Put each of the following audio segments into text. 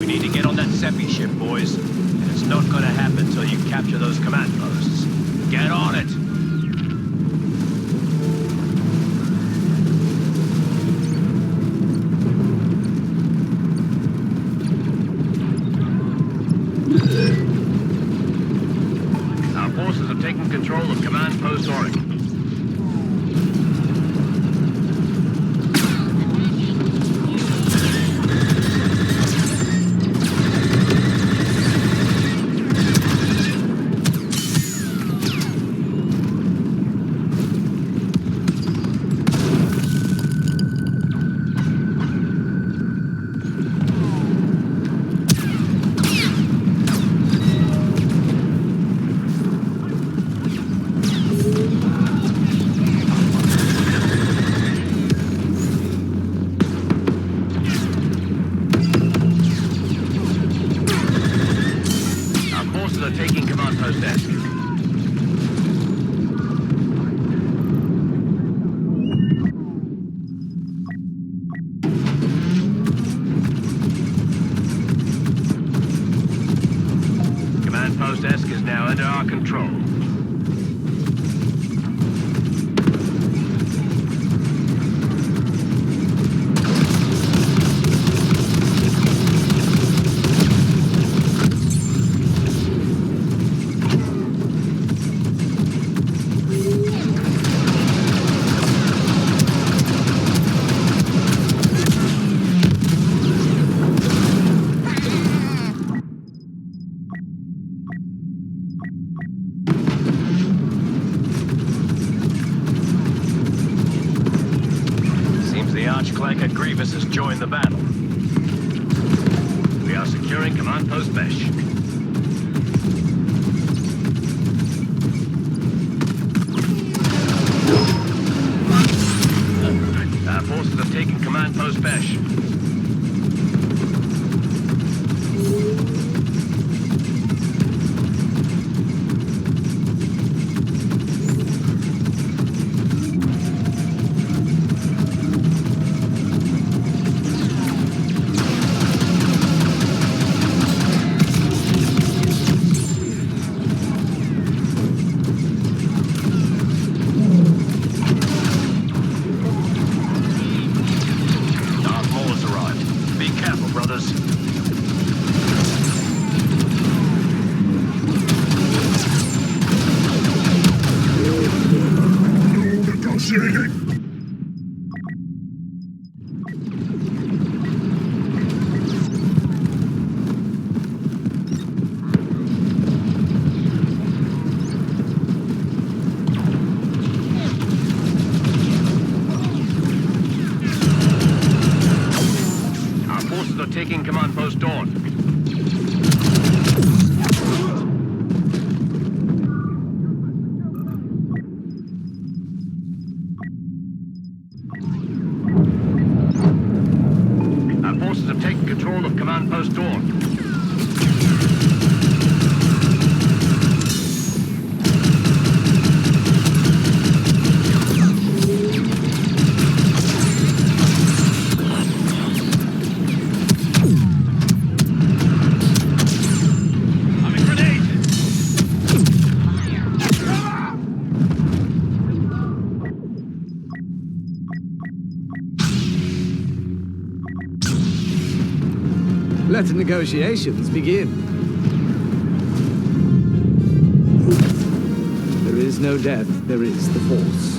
We need to get on that Seppi ship, boys. And it's not gonna happen until you capture those command posts. Get on it! Our forces have taken control of Command Post Oregon. Taking Command Post Desk. Command Post Desk is now under our control. Archclanker Grievous has joined the battle. We are securing Command Post Besh. Our forces have taken Command Post Besh. Taking Command Post Dawn. Our forces have taken control of Command Post Dawn. Let the negotiations begin. There is no death, there is the Force.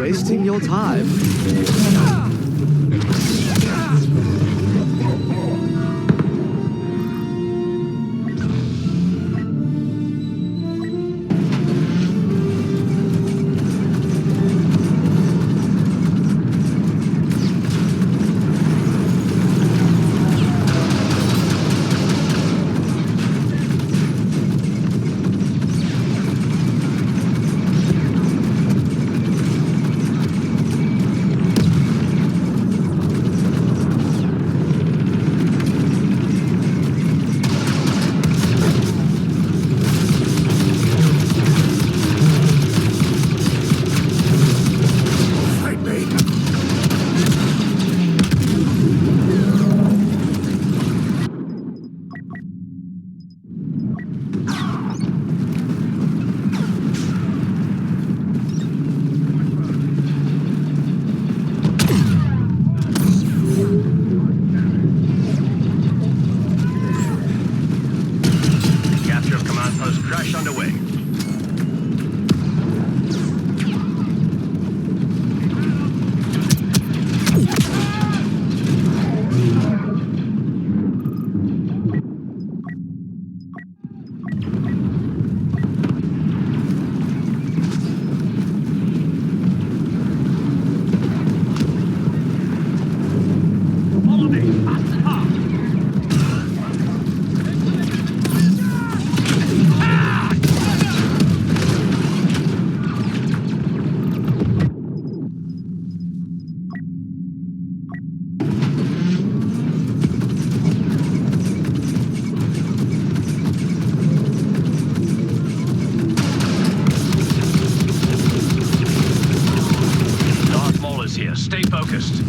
wasting your time. Capture of command post crash underway. Follow me. Darth Maul is here. Stay focused.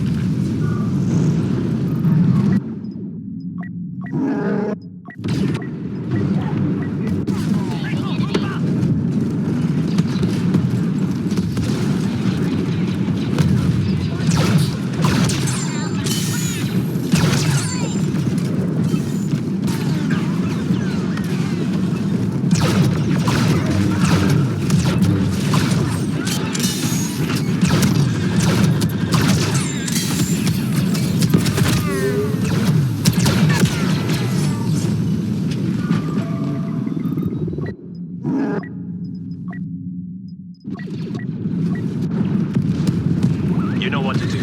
You know what to do.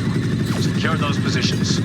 Secure those positions.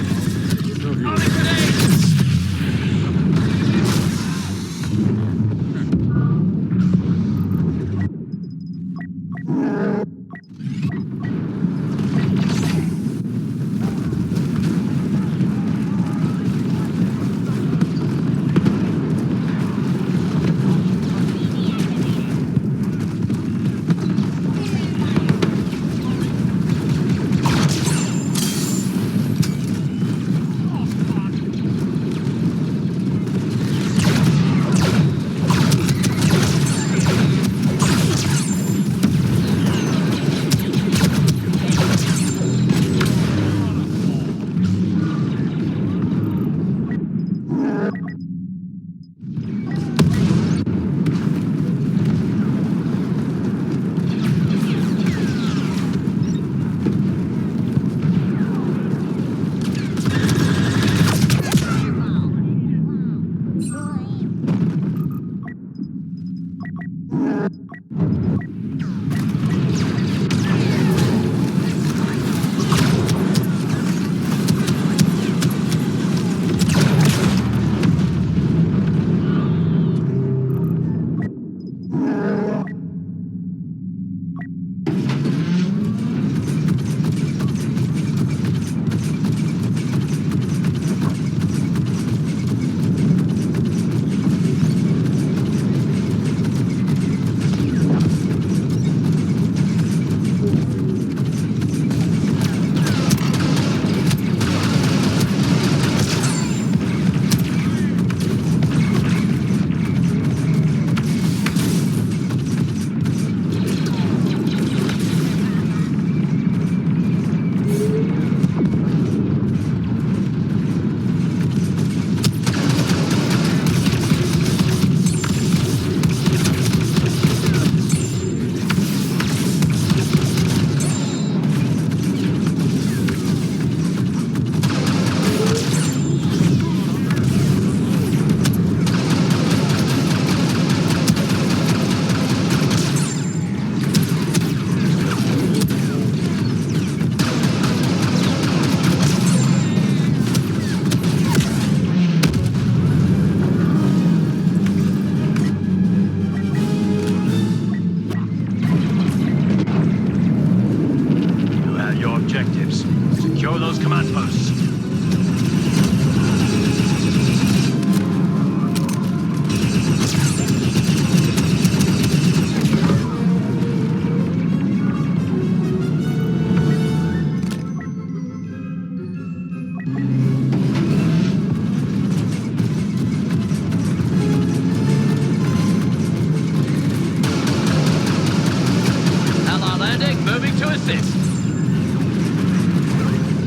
That's it.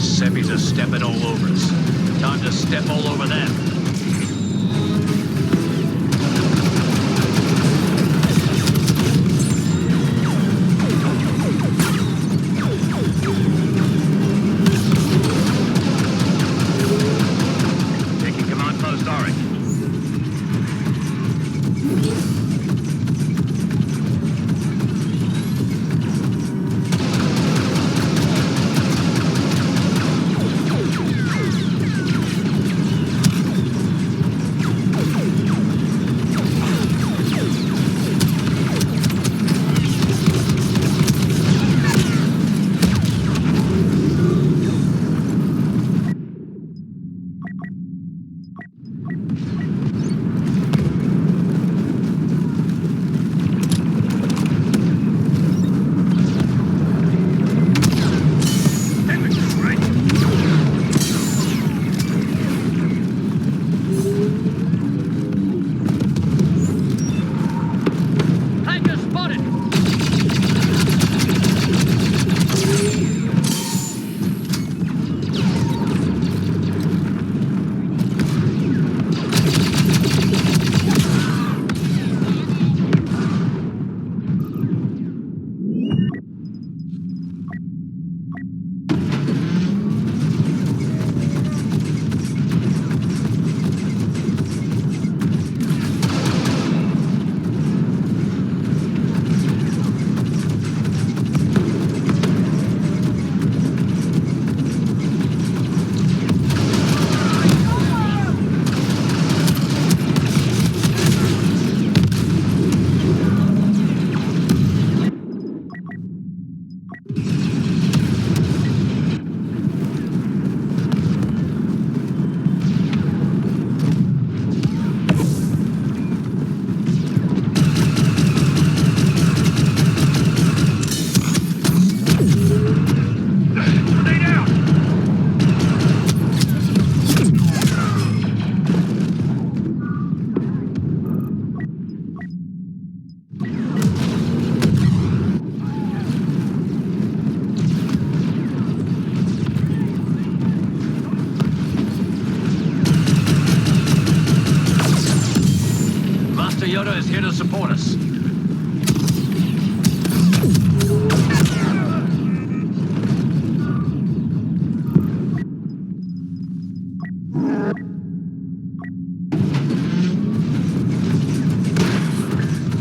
Seppies are stepping all over us. Time to step all over them. Taking command post Orange. Tanker spotted! Stay down! Master Yoda is here to support us.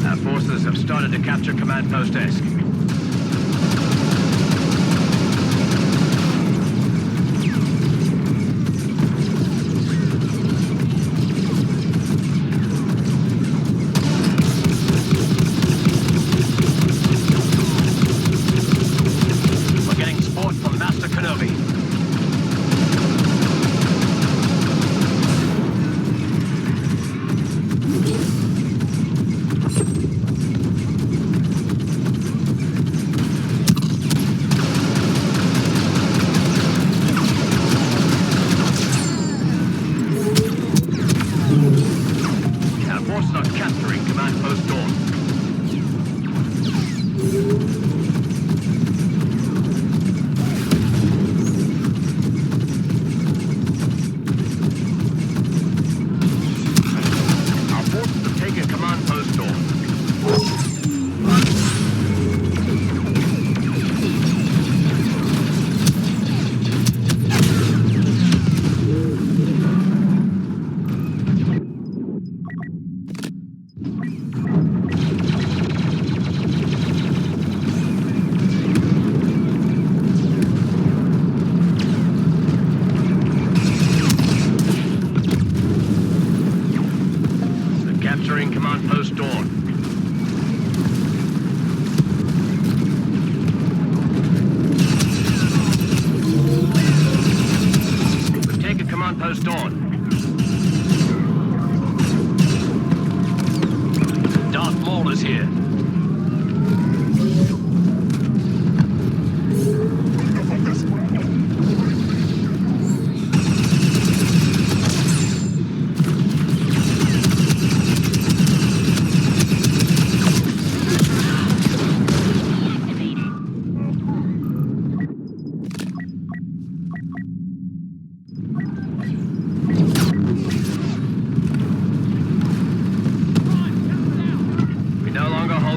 Our forces have started to capture command post Esk. We're getting support from Master Kenobi.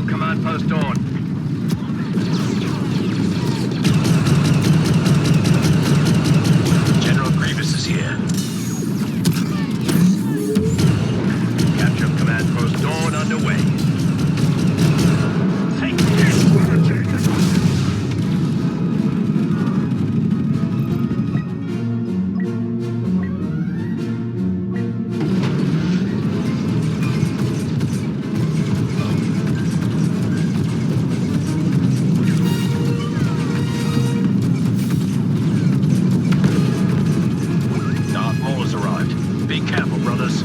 control Command Post Dawn. General Grievous is here. Capture of Command Post Dawn underway. Take this! Darth Maul has arrived. Be careful, brothers.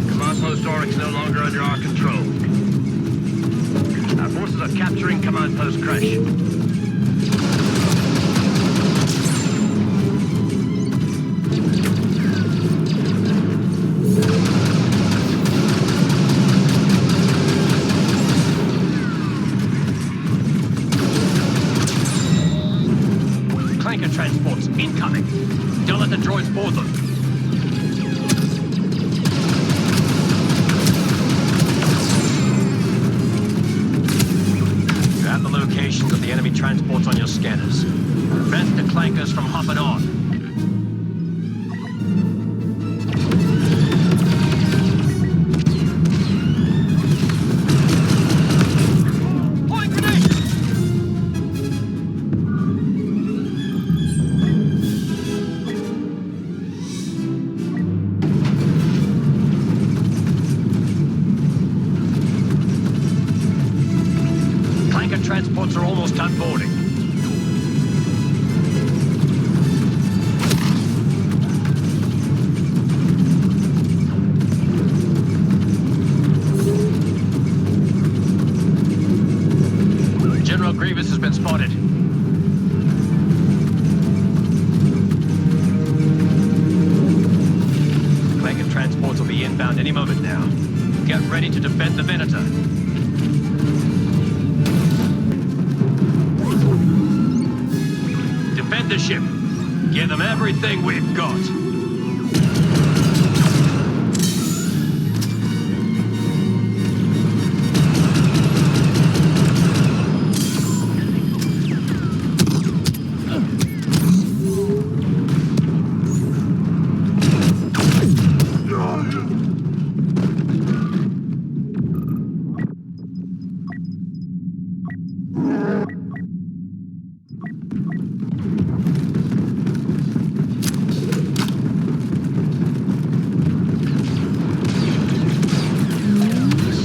Command Post Oryx no longer under our control. Our forces are capturing Command Post Crash. Clanker transports incoming. Don't let the droids board them. You have the locations of the enemy transports on your scanners. Prevent the clankers from hopping on. Point grenade! Clanker transports are almost done boarding. General Grievous has been spotted. Clanker transports will be inbound any moment now. Get ready to defend the Venator. Defend the ship. Give them everything we've got.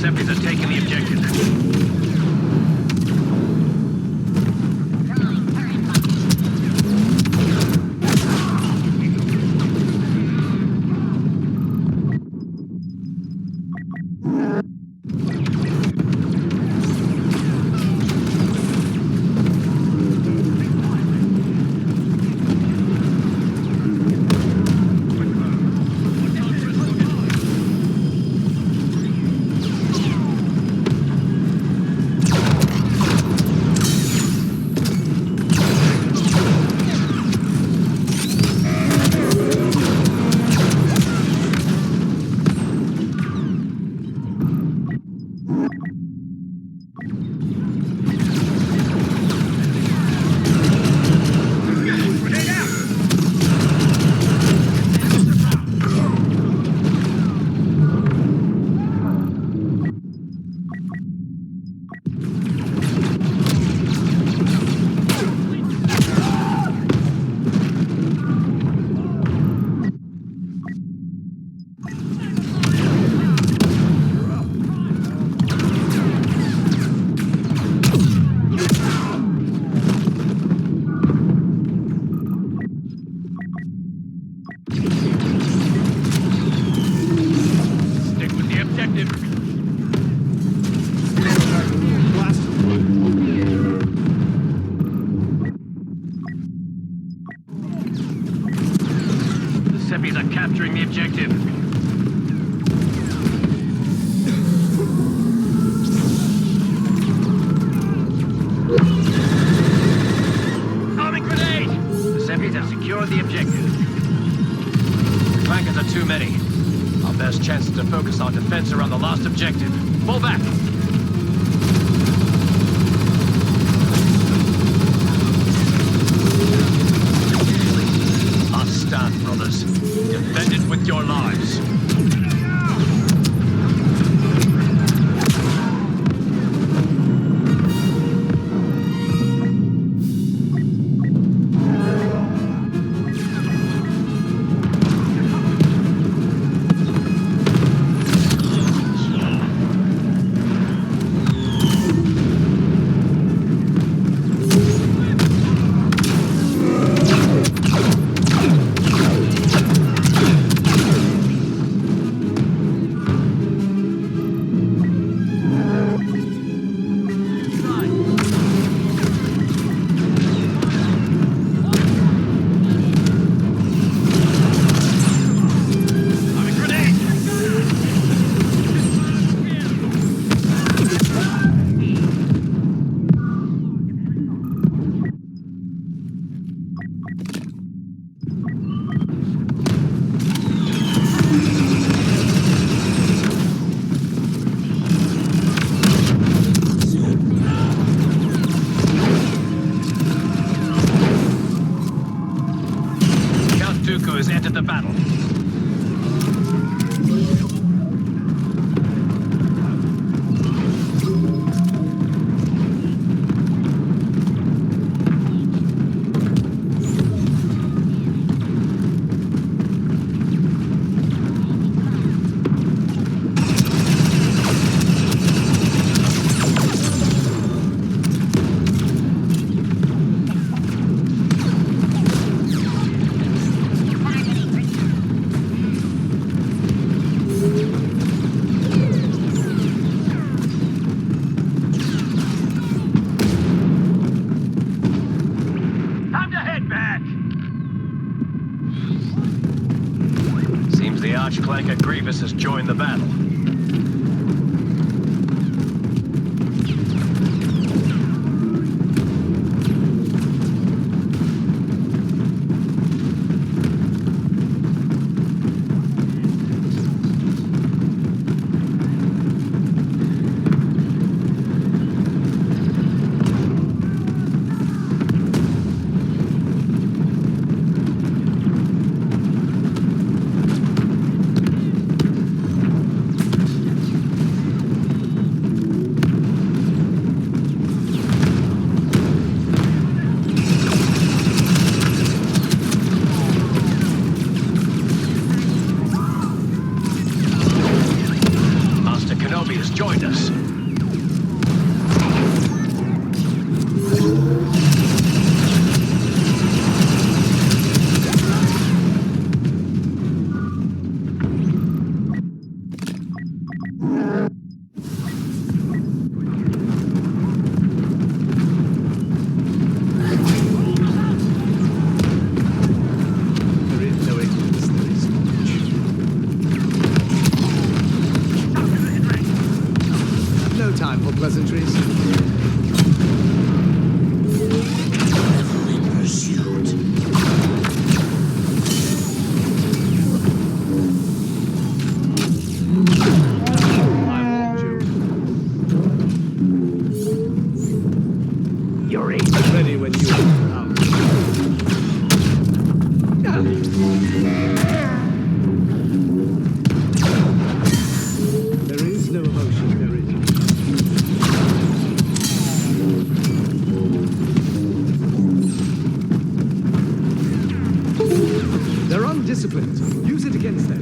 Seppies are taking the objective. Seppies are capturing the objective. enemies have secured the objective. Flankers are too many. Our best chance is to focus our defense around the last objective. Fall back! Last stand, brothers. Defend it with your lives. Dooku has entered the battle. Seems the Archclanker Grievous has joined the battle. Joined us. Time for pleasantries. You're ready when you are. There is no emotion, there is. They're undisciplined. Use it against them.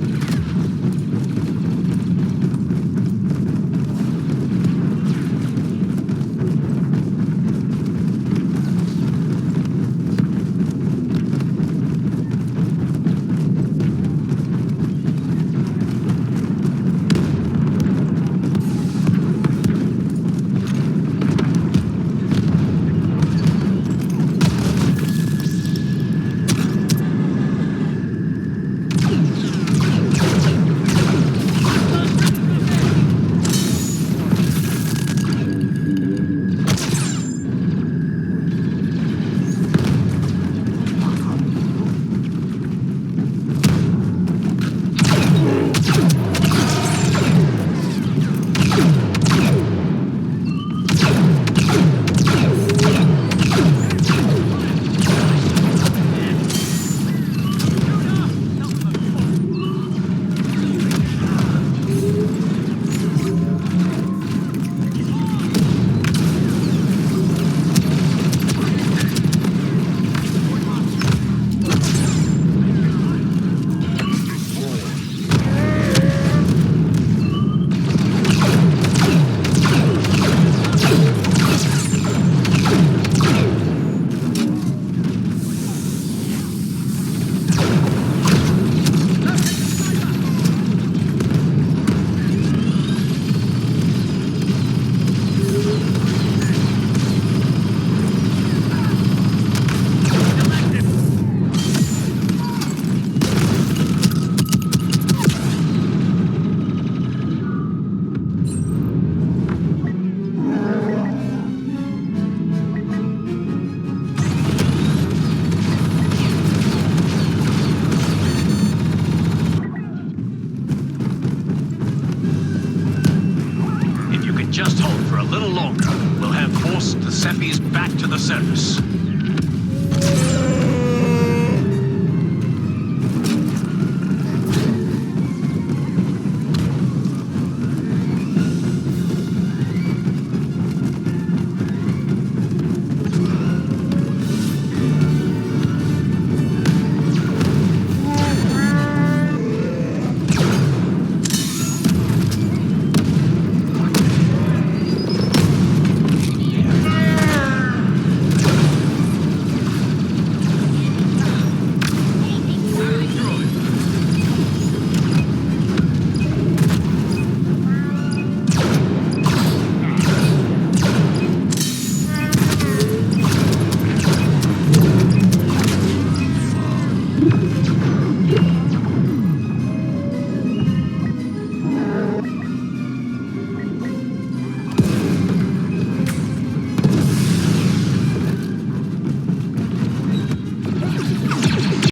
little longer, we'll have forced the Seppies back to the surface.